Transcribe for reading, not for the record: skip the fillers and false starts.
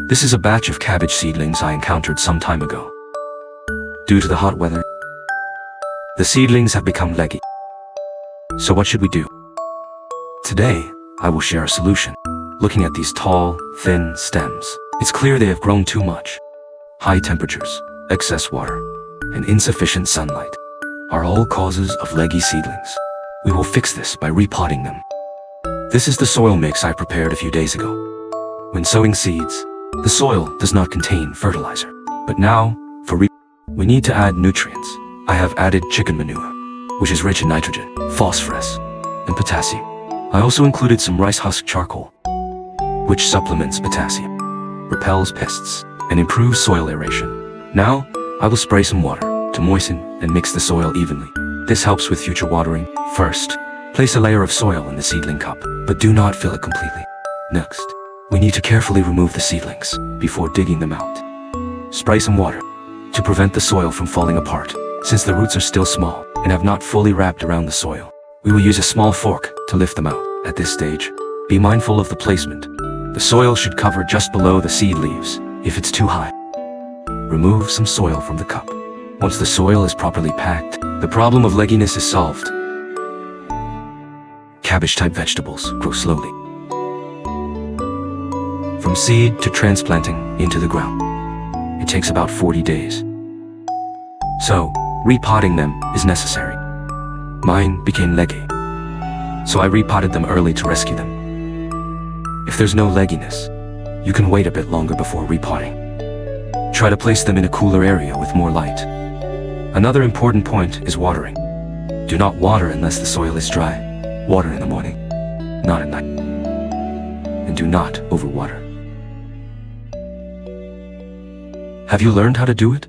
This is a batch of cabbage seedlings I encountered some time ago. Due to the hot weather, the seedlings have become leggy. So what should we do? Today, I will share a solution. Looking at these tall, thin stems, it's clear they have grown too much. High temperatures, excess water, and insufficient sunlight are all causes of leggy seedlings. We will fix this by repotting them. This is the soil mix I prepared a few days ago. When sowing seeds, the soil does not contain fertilizer. But now, we need to add nutrients. I have added chicken manure, which is rich in nitrogen, phosphorus, and potassium. I also included some rice husk charcoal, which supplements potassium, repels pests, and improves soil aeration. Now, I will spray some water to moisten and mix the soil evenly. This helps with future watering. First, place a layer of soil in the seedling cup, but do not fill it completely. Next, we need to carefully remove the seedlings before digging them out. Spray some water to prevent the soil from falling apart. Since the roots are still small and have not fully wrapped around the soil, we will use a small fork to lift them out. At this stage, be mindful of the placement. The soil should cover just below the seed leaves. If it's too high, remove some soil from the cup. Once the soil is properly packed, the problem of legginess is solved. Cabbage-type vegetables grow slowly, from seed to transplanting into the ground. It takes about 40 days. So, repotting them is necessary. Mine became leggy, so I repotted them early to rescue them. If there's no legginess, you can wait a bit longer before repotting. Try to place them in a cooler area with more light. Another important point is watering. Do not water unless the soil is dry. Water in the morning, not at night. And do not overwater. Have you learned how to do it?